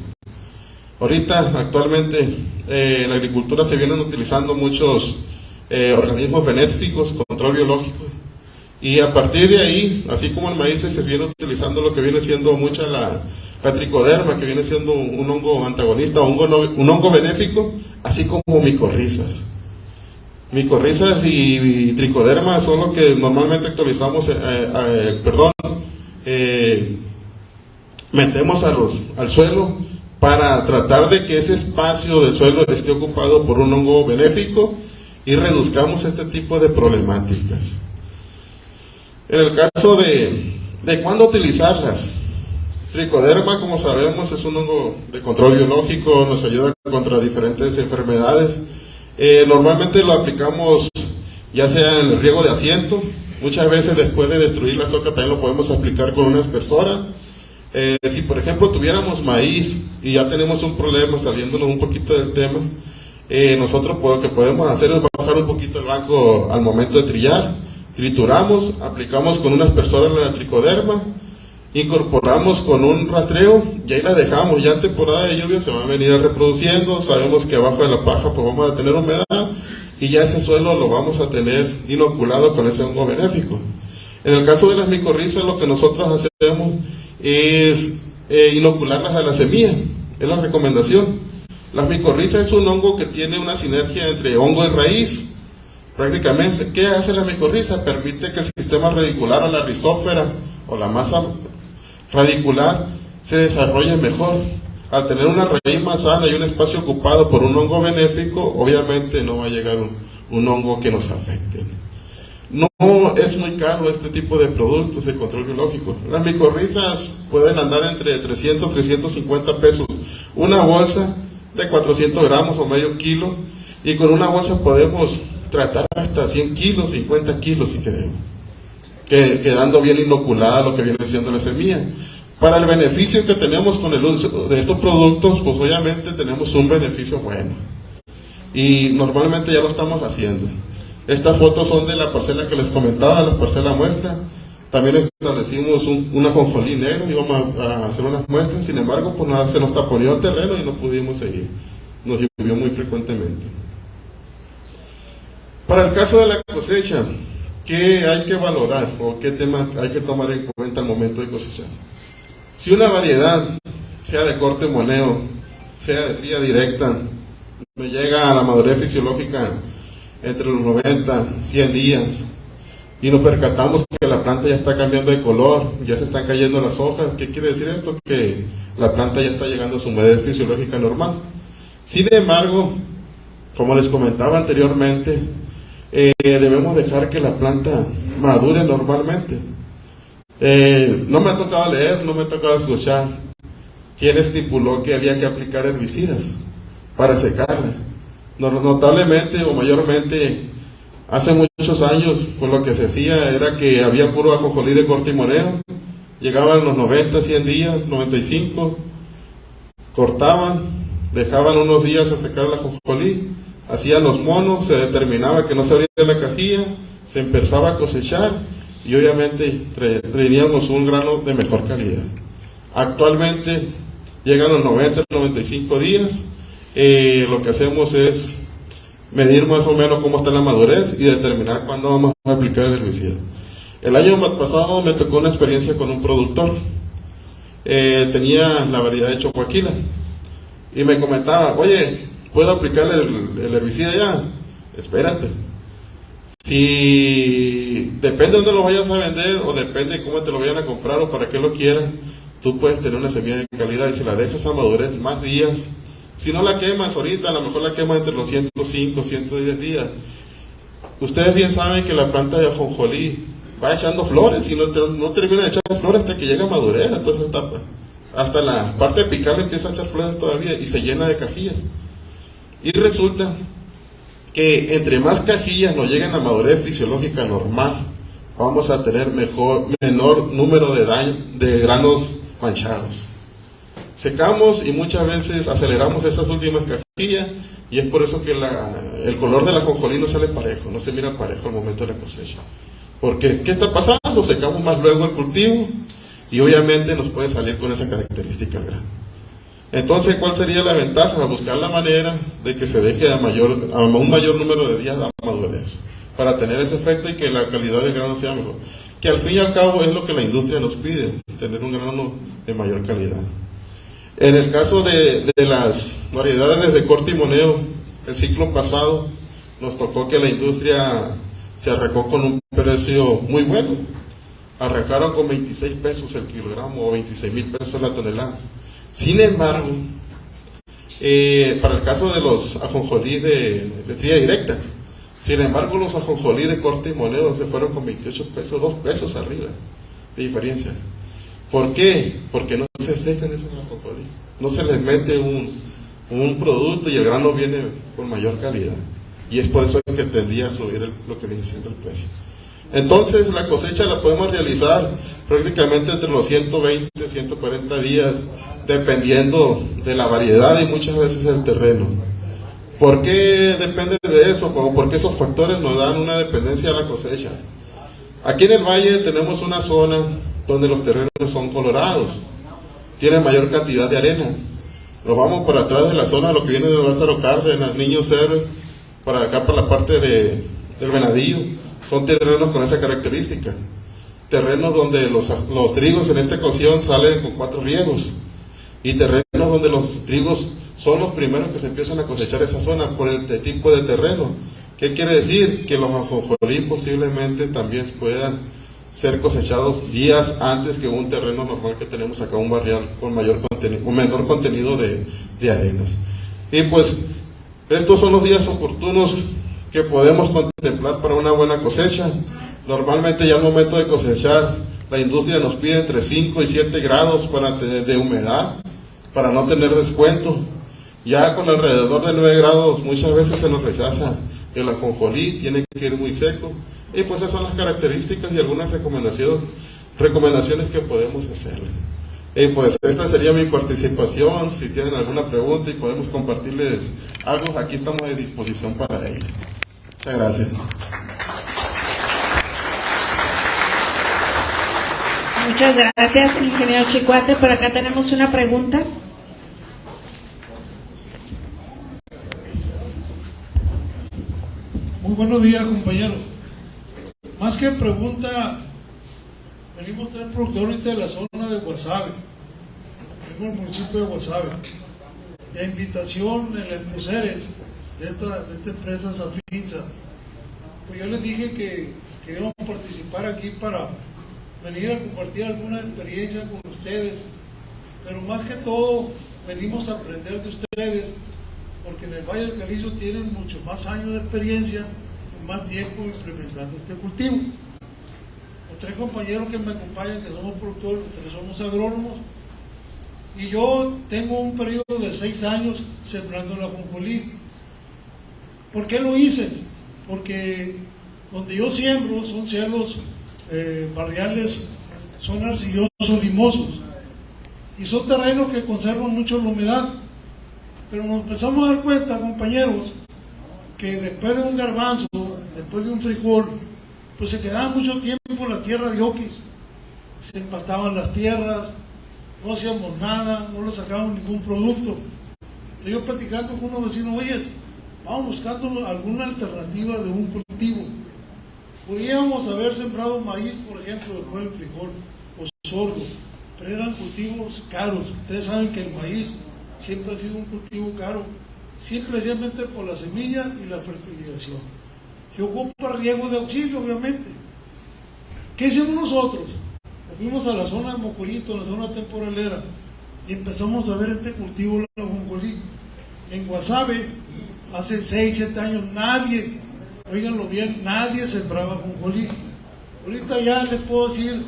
Ahorita, actualmente, en la agricultura se vienen utilizando muchos organismos benéficos, control biológico, y a partir de ahí, así como el maíz, se viene utilizando lo que viene siendo mucha la tricoderma, que viene siendo un hongo antagonista, un hongo benéfico, así como micorrizas. Micorrizas y tricoderma son lo que normalmente actualizamos, metemos al suelo para tratar de que ese espacio de suelo esté ocupado por un hongo benéfico y reduzcamos este tipo de problemáticas. En el caso de cuándo utilizarlas, tricoderma, como sabemos, es un hongo de control biológico, nos ayuda contra diferentes enfermedades. Normalmente lo aplicamos ya sea en el riego de asiento, muchas veces después de destruir la soca también lo podemos aplicar con una aspersora. Si por ejemplo tuviéramos maíz y ya tenemos un problema, saliéndonos un poquito del tema, nosotros lo que podemos hacer es bajar un poquito el banco al momento de trillar, trituramos, aplicamos con una aspersora en la tricoderma, incorporamos con un rastreo y ahí la dejamos. Ya en temporada de lluvia se va a venir reproduciendo, sabemos que abajo de la paja pues vamos a tener humedad y ya ese suelo lo vamos a tener inoculado con ese hongo benéfico. En el caso de las micorrizas, lo que nosotros hacemos es inocularlas a la semilla, es la recomendación. Las micorrizas es un hongo que tiene una sinergia entre hongo y raíz, Prácticamente, ¿qué hace la micorriza? Permite que el sistema radicular o la rizósfera o la masa radicular se desarrolle mejor. Al tener una raíz más sana y un espacio ocupado por un hongo benéfico, obviamente no va a llegar un hongo que nos afecte. No es muy caro este tipo de productos de control biológico. Las micorrizas pueden andar entre 300 y 350 pesos. Una bolsa de 400 gramos o medio kilo, y con una bolsa podemos tratar hasta 100 kilos, 50 kilos si queremos, quedando bien inoculada lo que viene siendo la semilla. Para el beneficio que tenemos con el uso de estos productos, pues obviamente tenemos un beneficio bueno. Y normalmente ya lo estamos haciendo. Estas fotos son de la parcela que les comentaba, la parcela muestra. También establecimos un ajonjolí negro, íbamos a hacer unas muestras, sin embargo, pues nada, se nos taponeó el terreno y no pudimos seguir. Nos llovió muy frecuentemente. Para el caso de la cosecha, ¿qué hay que valorar o qué temas hay que tomar en cuenta al momento de cosechar? Si una variedad, sea de corte moneo, sea de cría directa, me llega a la madurez fisiológica entre los 90, 100 días, y nos percatamos que la planta ya está cambiando de color, ya se están cayendo las hojas, ¿qué quiere decir esto? Que la planta ya está llegando a su madurez fisiológica normal. Sin embargo, como les comentaba anteriormente, debemos dejar que la planta madure normalmente. No me ha tocado leer, no me ha tocado escuchar quién estipuló que había que aplicar herbicidas para secarla. Notablemente o mayormente, hace muchos años, pues lo que se hacía era que había puro ajonjolí de corte y moneo, llegaban los 90, 100 días, 95, cortaban, dejaban unos días a secar el ajonjolí, hacían los monos, se determinaba que no se abría la cajilla, se empezaba a cosechar y obviamente teníamos un grano de mejor calidad. Actualmente llegan los 90, 95 días, lo que hacemos es medir más o menos cómo está la madurez y determinar cuándo vamos a aplicar el herbicida. El año pasado me tocó una experiencia con un productor, tenía la variedad de chocoaquila y me comentaba, oye, ¿puedo aplicar el herbicida ya? Espérate. Si depende de dónde lo vayas a vender o depende de cómo te lo vayan a comprar o para qué lo quieran, tú puedes tener una semilla de calidad y si la dejas a madurez más días, si no la quemas ahorita, a lo mejor la quemas entre los 105, 110 días. Ustedes bien saben que la planta de ajonjolí va echando flores y no termina de echar flores hasta que llega a madurez, entonces etapa. Hasta la parte apical empieza a echar flores todavía y se llena de cajillas. Y resulta que entre más cajillas nos lleguen a madurez fisiológica normal, vamos a tener menor número de granos manchados. Secamos y muchas veces aceleramos esas últimas cajillas y es por eso que el color del ajonjolí no sale parejo, no se mira parejo al momento de la cosecha. Porque, ¿qué está pasando? Secamos más luego el cultivo y obviamente nos puede salir con esa característica el grano. Entonces, ¿cuál sería la ventaja? Buscar la manera de que se deje a un mayor número de días a madurez para tener ese efecto y que la calidad del grano sea mejor. Que al fin y al cabo es lo que la industria nos pide, tener un grano de mayor calidad. En el caso de las variedades de corte y moneo, el ciclo pasado nos tocó que la industria se arrancó con un precio muy bueno. Arrancaron con 26 pesos el kilogramo o 26,000 pesos la tonelada. Sin embargo, para el caso de los ajonjolí de cría directa, sin embargo los ajonjolí de corte y moneo se fueron con 28 pesos, 2 pesos arriba de diferencia. ¿Por qué? Porque no se secan esos ajonjolí, no se les mete un producto y el grano viene con mayor calidad. Y es por eso que tendía a subir lo que viene siendo el precio. Entonces la cosecha la podemos realizar prácticamente entre los 120 y 140 días, dependiendo de la variedad y muchas veces el terreno. ¿Por qué depende de eso? Porque esos factores nos dan una dependencia a la cosecha. Aquí en el valle tenemos una zona donde los terrenos son colorados, tienen mayor cantidad de arena. Nos vamos por atrás de la zona, lo que viene de Lázaro Cárdenas, Niños Héroes, para acá por la parte del Venadillo. Son terrenos con esa característica. Terrenos donde los trigos en esta ocasión salen con 4 riegos. Y terrenos donde los trigos son los primeros que se empiezan a cosechar esa zona por el tipo de terreno. ¿Qué quiere decir? Que los ajonjolí posiblemente también puedan ser cosechados días antes que un terreno normal que tenemos acá, un barrial con mayor contenido, un menor contenido de arenas. Y pues estos son los días oportunos que podemos contemplar para una buena cosecha. Normalmente ya al momento de cosechar, la industria nos pide entre 5 y 7 grados de humedad para no tener descuento. Ya con alrededor de 9 grados muchas veces se nos rechaza el ajonjolí, tiene que ir muy seco. Y pues esas son las características y algunas recomendaciones que podemos hacerle. Y pues esta sería mi participación. Si tienen alguna pregunta y podemos compartirles algo, aquí estamos a disposición para ello. Muchas gracias. Muchas gracias, ingeniero Chicoate. Por acá tenemos una pregunta. Muy buenos días, compañero. Más que pregunta, venimos a traer productor ahorita de la zona de Guasave, venimos al municipio de Guasave. La invitación en las Museres de esta empresa Safinsa, pues yo les dije que queríamos participar aquí para venir a compartir alguna experiencia con ustedes, pero más que todo venimos a aprender de ustedes, porque en el Valle del Carrizo tienen mucho más años de experiencia y más tiempo implementando este cultivo. Los 3 compañeros que me acompañan, que somos productores, los 3 somos agrónomos, y yo tengo un periodo de 6 años sembrando la ajonjolí. ¿Por qué lo hice? Porque donde yo siembro son cielos barriales, son arcillosos, limosos, y son terrenos que conservan mucho la humedad. Pero nos empezamos a dar cuenta, compañeros, que después de un garbanzo, después de un frijol, pues se quedaba mucho tiempo la tierra de oquis, se empastaban las tierras, no hacíamos nada, no le sacábamos ningún producto. Entonces yo platicando con unos vecinos, oye, vamos buscando alguna alternativa de un cultivo. Podíamos haber sembrado maíz, por ejemplo, después del frijol, o sorgo, pero eran cultivos caros. Ustedes saben que el maíz siempre ha sido un cultivo caro, simplemente por la semilla y la fertilización. Yo ocupo riego de auxilio, obviamente. ¿Qué hicimos nosotros? Nos fuimos a la zona de Mocorito, la zona temporalera, y empezamos a ver este cultivo de la ajonjolí. En Guasave, hace 6, 7 años, nadie, óiganlo bien, nadie sembraba ajonjolí. Ahorita ya les puedo decir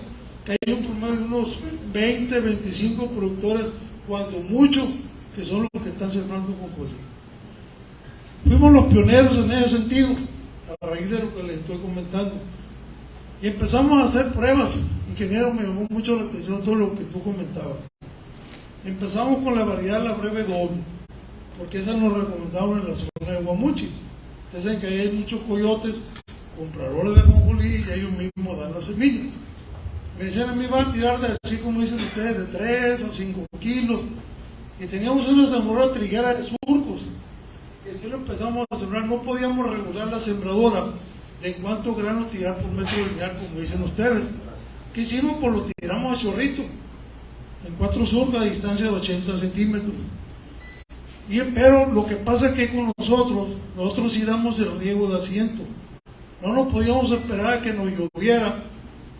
que hay un promedio de unos 20, 25 productores, cuando mucho, que son los que están sembrando ajonjolí. Fuimos los pioneros en ese sentido, a raíz de lo que les estoy comentando. Y empezamos a hacer pruebas. Ingeniero, me llamó mucho la atención todo lo que tú comentabas. Empezamos con la variedad La Breve Doble, porque esa nos recomendaron en la zona de Guamuchi. Ustedes saben que ahí hay muchos coyotes, compradores de ajonjolí, y ellos mismos dan la semilla. Me decían a mí, van a tirar de así como dicen ustedes, de 3 a 5 kilos. Y teníamos una sembradora triguera de surcos. Y así lo empezamos a sembrar. No podíamos regular la sembradora de cuánto grano tirar por metro lineal, como dicen ustedes. ¿Qué hicimos? Pues lo tiramos a chorrito, en 4 surcos a distancia de 80 centímetros. Pero lo que pasa es que con nosotros sí damos el riego de asiento. No nos podíamos esperar a que nos lloviera,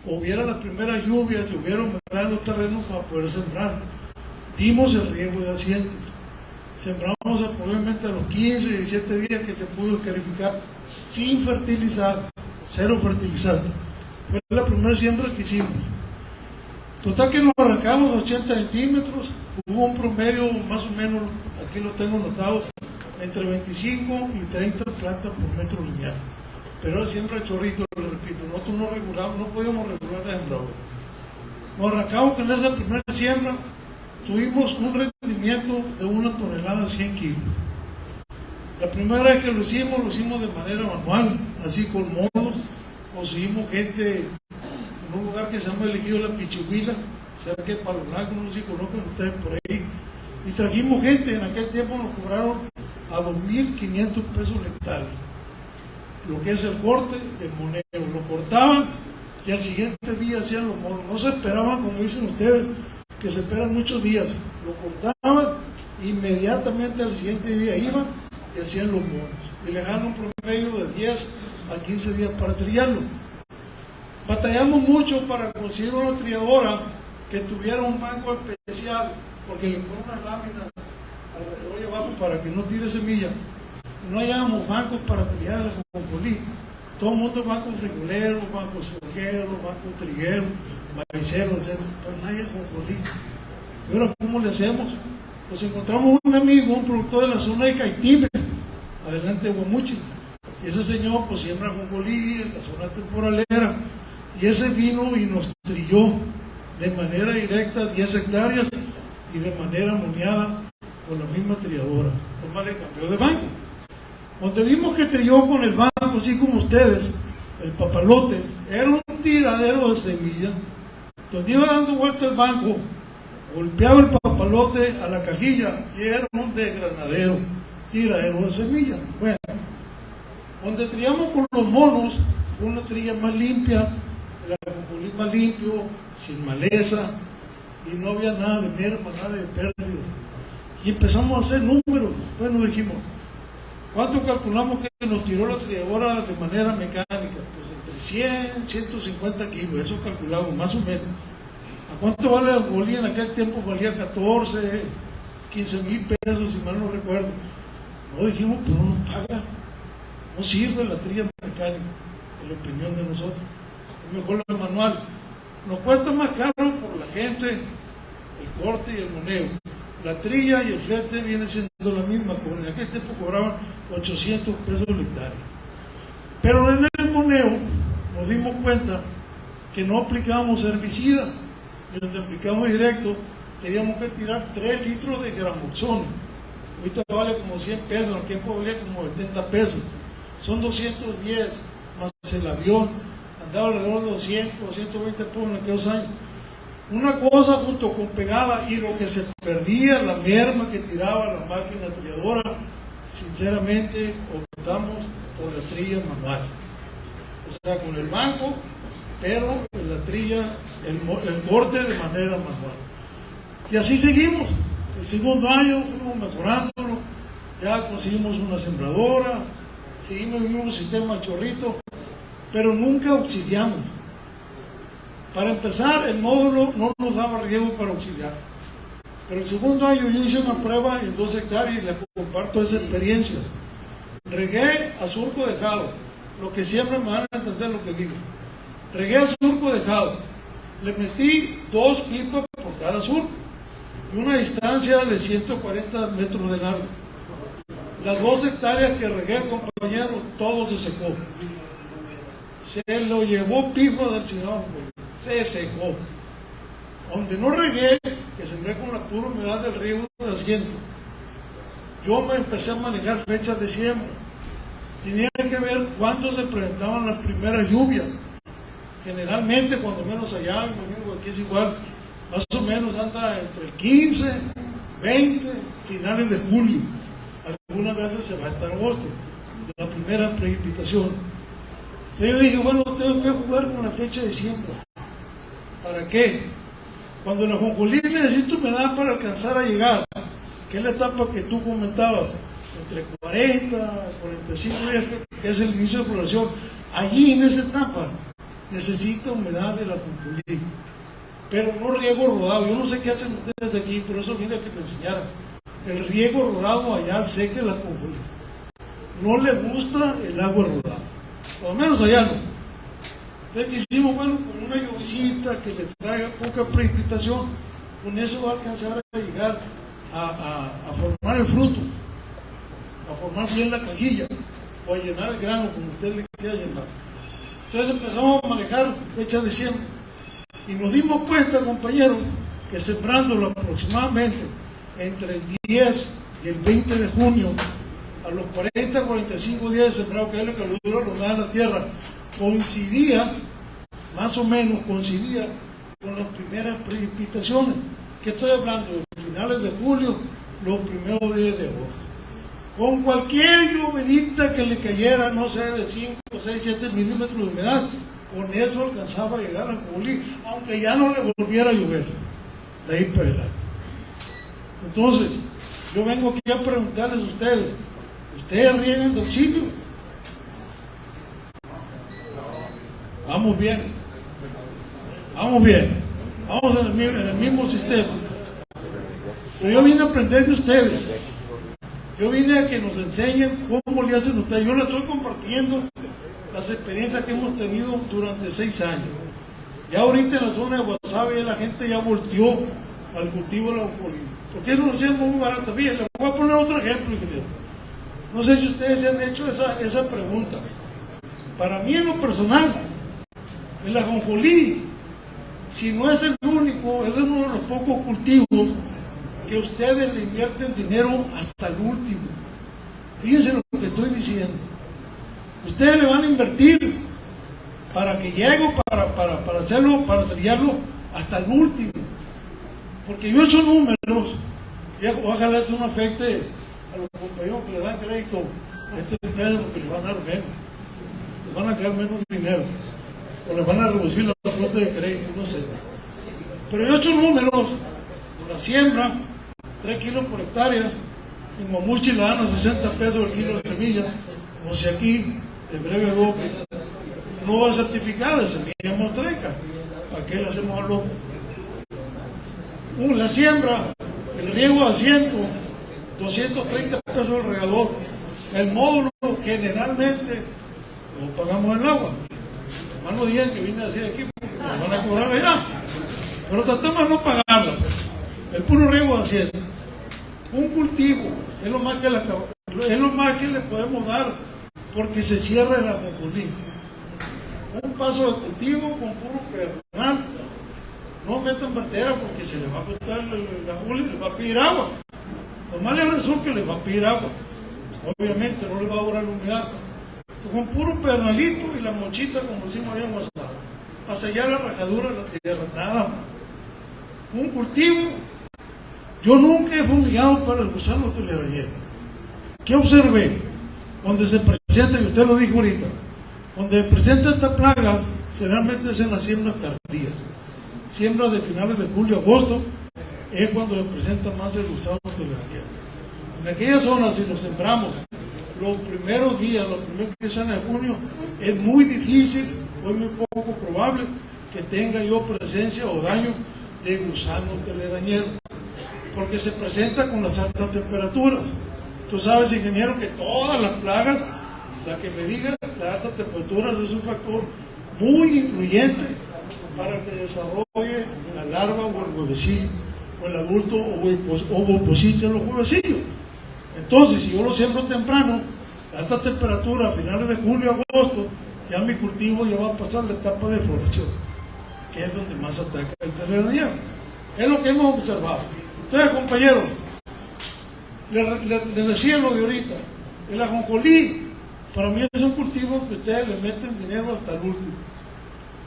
o hubiera la primera lluvia, que hubiera humedad en los terrenos para poder sembrar. Dimos el riego de asiento. Sembramos probablemente a los 15, 17 días que se pudo escarificar, sin fertilizar, 0 fertilizante. Fue la primera siembra que hicimos. Total que nos arrancamos 80 centímetros, hubo un promedio más o menos, aquí lo tengo notado, entre 25 y 30 plantas por metro lineal. Pero era siembra chorrito, lo repito, nosotros no regulamos, no podíamos regular la sembradora. Nos arrancamos con esa primera siembra, tuvimos un rendimiento de 1 tonelada 100 kilos. La primera vez que lo hicimos de manera manual, así con monos. Conseguimos gente en un lugar que se llama el Ejido La Pichihuila, cerca de Palo Blanco, no sé si conocen ustedes por ahí. Y trajimos gente, en aquel tiempo nos cobraron a 2.500 pesos la hectárea. Lo que es el corte, el moneo. Lo cortaban y al siguiente día hacían los monos. No se esperaban, como dicen ustedes, que se esperan muchos días. Lo cortaban, inmediatamente al siguiente día iban y hacían los monos. Y le dan un promedio de 10 a 15 días para trillarlo. Batallamos mucho para conseguir una trilladora que tuviera un banco especial, porque le ponen unas láminas alrededor y abajo para que no tire semilla. No hallábamos bancos para trillar el ajonjolí. Todo el mundo banco frijolero, banco soquero, banco triguero, maicero, etc. Pero nadie ajonjolí. ¿Y ahora cómo le hacemos? Pues encontramos un amigo, un productor de la zona de Caitime, adelante de Guamuchi. Y ese señor pues siembra ajonjolí en la zona temporalera. Y ese vino y nos trilló de manera directa 10 hectáreas y de manera moneada con la misma trilladora. Nomás le cambió de banco. Donde vimos que trilló con el banco, así como ustedes, el papalote, era un tiradero de semilla, donde iba dando vuelta el banco, golpeaba el papalote a la cajilla y era un desgranadero, tiradero de semilla. Bueno, donde trillamos con los monos, una trilla más limpia, el ajonjolí más limpio, sin maleza, y no había nada de merma, nada de pérdida. Y empezamos a hacer números. Bueno, dijimos, ¿cuánto calculamos que nos tiró la trilladora de manera mecánica? Pues entre 100 y 150 kilos, eso calculamos, más o menos. ¿A cuánto vale la ajonjolí? En aquel tiempo valía 14, 15 mil pesos, si mal no recuerdo. No, dijimos, pero no nos paga, no sirve la trilla mecánica, en la opinión de nosotros. Es mejor la manual. Nos cuesta más caro por la gente, el corte y el moneo. La trilla y el flete viene siendo la misma, en aquel tiempo cobraban 800 pesos la hectárea. Pero en el moneo nos dimos cuenta que no aplicábamos herbicida, y donde aplicamos directo teníamos que tirar 3 litros de gramoxona. Ahorita vale como 100 pesos, en el tiempo valía como 70 pesos. Son 210 más el avión, andaba alrededor de 200, 220 pesos en aquellos años. Una cosa junto con pegaba y lo que se perdía, la merma que tiraba la máquina trilladora, sinceramente optamos por la trilla manual. O sea, con el banco, pero en la trilla, el corte de manera manual. Y así seguimos. El segundo año fuimos mejorándolo, ya conseguimos una sembradora, seguimos el mismo sistema chorrito, pero nunca auxiliamos. Para empezar, el módulo no nos daba riego para auxiliar. Pero el segundo año yo hice una prueba en 2 hectáreas y le comparto esa experiencia. Regué a surco dejado. Lo que siempre me van a entender lo que digo. Regué a surco dejado. Le metí 2 pipas por cada surco y una distancia de 140 metros de largo. Las 2 hectáreas que regué, compañero, todo se secó. Se lo llevó pipa del chingado, se secó. Donde no regué, que sembré con la pura humedad del riego de asiento, yo me empecé a manejar fechas de siembra. Tenía que ver cuándo se presentaban las primeras lluvias. Generalmente, cuando menos allá, me imagino que aquí es igual, más o menos anda entre el 15, 20, finales de julio. Algunas veces se va hasta agosto, la primera precipitación. Entonces yo dije, bueno, tengo que jugar con la fecha de siembra. ¿Para qué? Cuando el ajonjolí necesita humedad para alcanzar a llegar, que es la etapa que tú comentabas, entre 40, 45 días, que es el inicio de floración, allí en esa etapa necesita humedad del ajonjolí, pero no riego rodado. Yo no sé qué hacen ustedes de aquí, por eso vine a que me enseñaran. El riego rodado allá seca el ajonjolí. No le gusta el agua rodada, por lo menos allá no. Entonces hicimos, bueno, con una llovizita que le traiga poca precipitación, con eso va a alcanzar a llegar a formar el fruto, a formar bien la cajilla, o a llenar el grano, como usted le quiera llamar. Entonces empezamos a manejar fechas de siembra, y nos dimos cuenta, compañeros, que sembrándolo aproximadamente entre el 10 y el 20 de junio, a los 40, 45 días de sembrado, que es lo que dura la humedad de la tierra, coincidía, más o menos coincidía con las primeras precipitaciones, que estoy hablando de finales de julio, los primeros días de agosto. Con cualquier llovedita que le cayera, no sé, de 5, 6, 7 milímetros de humedad, con eso alcanzaba a llegar al ajonjolí, aunque ya no le volviera a llover, de ahí para adelante. Entonces, yo vengo aquí a preguntarles a ustedes, Ustedes riegan de auxilio. Vamos bien. Vamos bien. Vamos en el mismo sistema. Pero yo vine a aprender de ustedes. Yo vine a que nos enseñen cómo le hacen ustedes. Yo les estoy compartiendo las experiencias que hemos tenido durante 6 años. Ya ahorita en la zona de Guasave la gente ya volteó al cultivo de la ajonjolí. ¿Por qué no lo hacían muy barato? Bien, les voy a poner otro ejemplo, ingeniero. No sé si ustedes se han hecho esa pregunta. Para mí en lo personal, el ajonjolí, si no es el único, es uno de los pocos cultivos que ustedes le invierten dinero hasta el último. Fíjense lo que estoy diciendo. Ustedes le van a invertir para que llegue, para hacerlo, para trillarlo hasta el último. Porque yo he hecho números, y ojalá eso no afecte a los compañeros que le dan crédito a esta empresa, porque les van a dar menos. Les van a quedar menos dinero. O les van a reducir la cuota de crédito, no sé. Pero yo he hecho números, la siembra, 3 kilos por hectárea, en Guamuchi la dan a 60 pesos el kilo de semilla, como si aquí, de breve doble, no va certificada de semilla mostreca. ¿Para qué le hacemos al loco? La siembra, el riego de asiento, 230 pesos el regador. El módulo generalmente lo pagamos en agua. Más no digan que vine a decir aquí porque nos van a cobrar allá. Pero tratamos de no pagarla. El puro riego de asiento. Un cultivo es lo más que le podemos dar porque se cierra el ajonjolí. Un paso de cultivo con puro pedernal. No metan vertedera porque se les va a cortar la juli, les va a pedir agua. Nomás le abre que les va a pedir agua. Obviamente no les va a durar la humedad. Con puro pedernalito y la mochita, como decimos ahí en WhatsApp, a sellar la rajadura de la tierra, nada más. Un cultivo. Yo nunca he fumigado para el gusano telarañero. ¿Qué observé? Donde se presenta, y usted lo dijo ahorita, donde presenta esta plaga, generalmente es en las siembras tardías. Siembras de finales de julio, agosto, es cuando se presenta más el gusano telarañero. En aquellas zonas, si lo sembramos los primeros días de junio, es muy difícil, o es muy poco probable que tenga yo presencia o daño de gusano telarañero, porque se presenta con las altas temperaturas. Tú sabes, ingeniero, que todas las plagas, la que me digan, las altas temperaturas es un factor muy influyente para que desarrolle la larva o el huevecillo, o el adulto o oposite en los huevecillos. Entonces, si yo lo siembro temprano, a alta temperatura, a finales de julio, agosto, ya mi cultivo ya va a pasar la etapa de floración, que es donde más ataca el telarañero. Es lo que hemos observado. Entonces, compañeros, les decía lo de ahorita, el ajonjolí, para mí es un cultivo que ustedes le meten dinero hasta el último.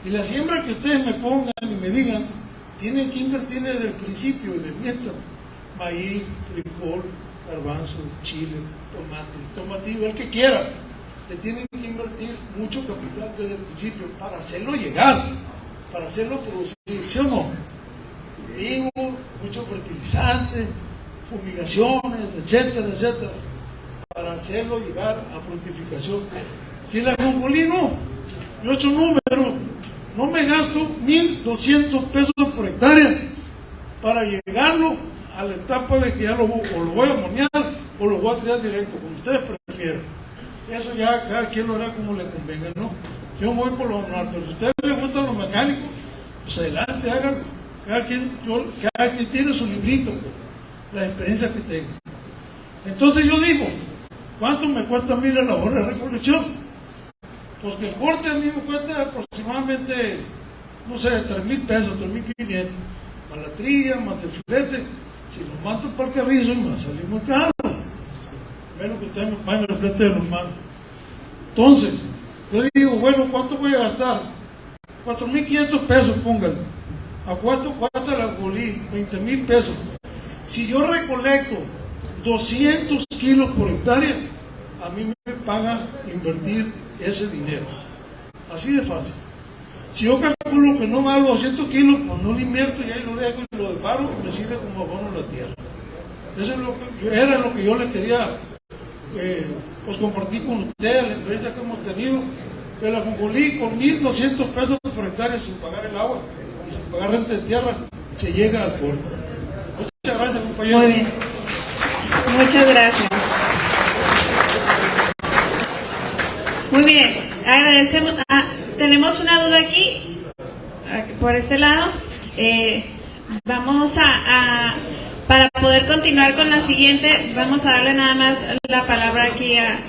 Y la siembra que ustedes me pongan y me digan, tienen que invertir desde el principio, y de mientras, maíz, frijol, garbanzo, chile, tomatillo, el que quiera, le tienen que invertir mucho capital desde el principio para hacerlo llegar, para hacerlo producir, ¿sí o no? Digo, mucho fertilizante, fumigaciones, etcétera, etcétera, para hacerlo llegar a fructificación. Si el ajonjolí no, yo he hecho números, no me gasto 1,200 pesos por hectárea para llegarlo a la etapa de que ya o lo voy a monear o lo voy a tirar directo, como ustedes prefieran. Eso ya cada quien lo hará como le convenga, ¿no? Yo voy por lo normal, pero si a ustedes les gustan los mecánicos, pues adelante, háganlo. Cada quien tiene su librito, pues, las experiencias que tenga. Entonces yo digo, ¿cuánto me cuesta a mí la labor de recolección? Pues que el corte a mí me cuesta aproximadamente, no sé, 3,000 pesos, 3,500, más la trilla, más el filete. Si los mando para el carrizo, me va a salir muy caro. Menos que ustedes me paguen el flete de los mandos. Entonces, yo digo, bueno, ¿cuánto voy a gastar? 4,500 pesos, pónganlo. ¿A cuánto cuesta la ajonjolí? 20,000 pesos. Si yo recolecto 200 kilos por hectárea, a mí me paga invertir ese dinero. Así de fácil. Si yo calculo que no me da los 200 kilos, pues no lo invierto y ahí lo dejo y lo deparo y me sirve como abono la tierra. Eso es era lo que yo les quería pues compartí con ustedes la experiencia que hemos tenido, que el ajonjolí con 1,200 pesos por hectárea sin pagar el agua y sin pagar renta de tierra se llega al puerto. Muchas gracias, compañero. Muy bien. Muchas gracias. Muy bien. Agradecemos. Tenemos una duda aquí, por este lado. Vamos para poder continuar con la siguiente, vamos a darle nada más la palabra aquí a